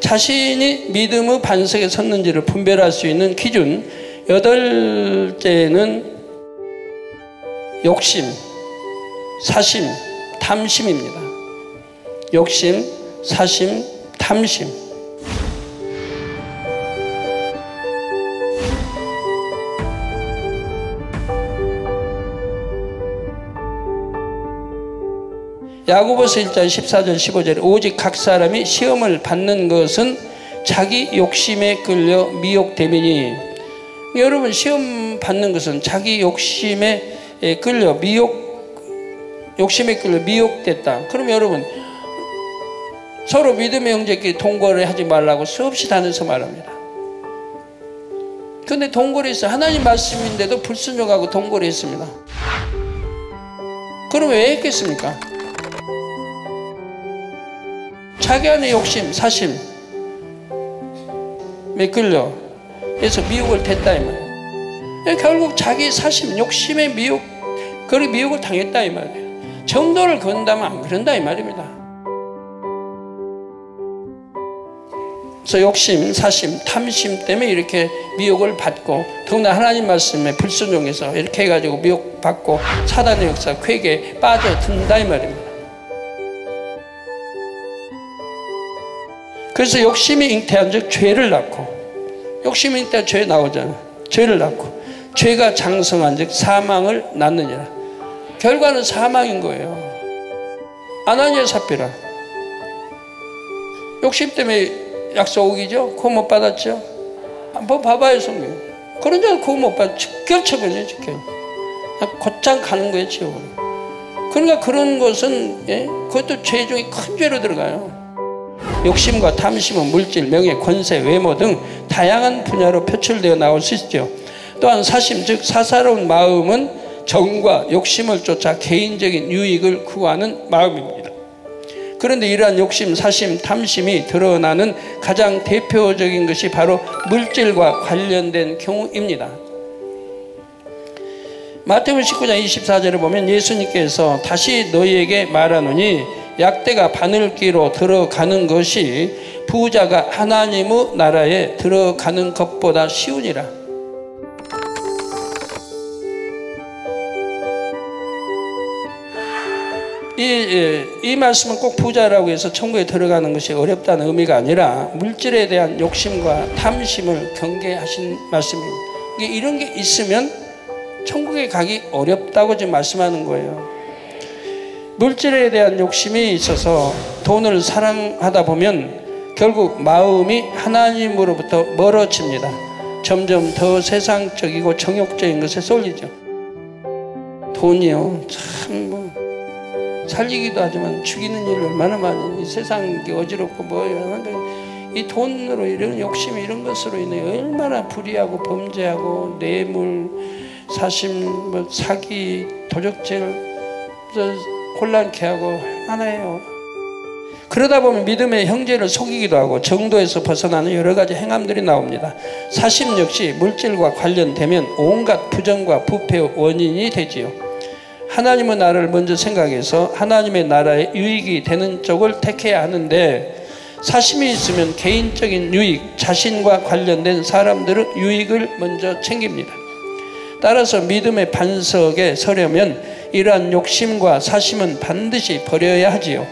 자신이 믿음의 반석에 섰는지를 분별할 수 있는 기준 8째는 욕심, 사심, 탐심입니다. 욕심, 사심, 탐심. 야고보서 1장 14절 15절에 오직 각 사람이 시험을 받는 것은 자기 욕심에 끌려 미혹됨이니, 여러분 시험 받는 것은 자기 욕심에 끌려 욕심에 끌려 미혹됐다. 그럼 여러분 서로 믿음의 형제끼리 동거를 하지 말라고 수없이 다녀서 말합니다. 그런데 동거를 했어요. 하나님 말씀인데도 불순종하고 동거를 했습니다. 그럼 왜 했겠습니까? 자기 안의 욕심, 사심에 끌려 해서 미혹을 됐다 이 말이에요. 결국 자기 사심, 욕심의 미혹, 그런 미혹을 당했다 이 말이에요. 정도를 건다면 안 그런다 이 말입니다. 그래서 욕심, 사심, 탐심 때문에 이렇게 미혹을 받고, 더구나 하나님 말씀에 불순종해서 이렇게 해가지고 미혹받고 사단의 역사, 쾌계에 빠져든다 이 말입니다. 그래서 욕심이 잉태한 즉 죄를 낳고, 욕심이 잉태한 죄 나오잖아. 죄를 낳고, 죄가 장성한 즉 사망을 낳느니라. 결과는 사망인 거예요. 아나니아 삽비라 욕심 때문에 약속 오기죠. 그거 못 받았죠. 한번 봐봐요 성경. 그런 줄 그거 못 받아 즉결처분이에요. 즉결. 곧장 가는 거예요 지옥으로. 그러니까 그런 것은 그것도 죄 중에 큰 죄로 들어가요. 욕심과 탐심은 물질, 명예, 권세, 외모 등 다양한 분야로 표출되어 나올 수 있죠. 또한 사심, 즉 사사로운 마음은 정과 욕심을 쫓아 개인적인 유익을 구하는 마음입니다. 그런데 이러한 욕심, 사심, 탐심이 드러나는 가장 대표적인 것이 바로 물질과 관련된 경우입니다. 마태복음 19장 24절에 보면 예수님께서 다시 너희에게 말하노니 약대가 바늘기로 들어가는 것이 부자가 하나님의 나라에 들어가는 것보다 쉬우니라. 이 말씀은 꼭 부자라고 해서 천국에 들어가는 것이 어렵다는 의미가 아니라 물질에 대한 욕심과 탐심을 경계하신 말씀입니다. 이런 게 있으면 천국에 가기 어렵다고 지금 말씀하는 거예요. 물질에 대한 욕심이 있어서 돈을 사랑하다 보면 결국 마음이 하나님으로부터 멀어집니다. 점점 더 세상적이고 정욕적인 것에 쏠리죠. 돈이요, 참 살리기도 하지만 죽이는 일을 얼마나 많이, 이 세상이 어지럽고 이 돈으로 이런 욕심 이런 것으로 인해 얼마나 불의하고 범죄하고 뇌물, 사심, 사기, 도적질 혼란케 하고 하나예요. 그러다 보면 믿음의 형제를 속이기도 하고 정도에서 벗어나는 여러 가지 행함들이 나옵니다. 사심 역시 물질과 관련되면 온갖 부정과 부패의 원인이 되지요. 하나님의 나라를 먼저 생각해서 하나님의 나라에 유익이 되는 쪽을 택해야 하는데, 사심이 있으면 개인적인 유익, 자신과 관련된 사람들의 유익을 먼저 챙깁니다. 따라서 믿음의 반석에 서려면 이러한 욕심과 사심은 반드시 버려야 하지요.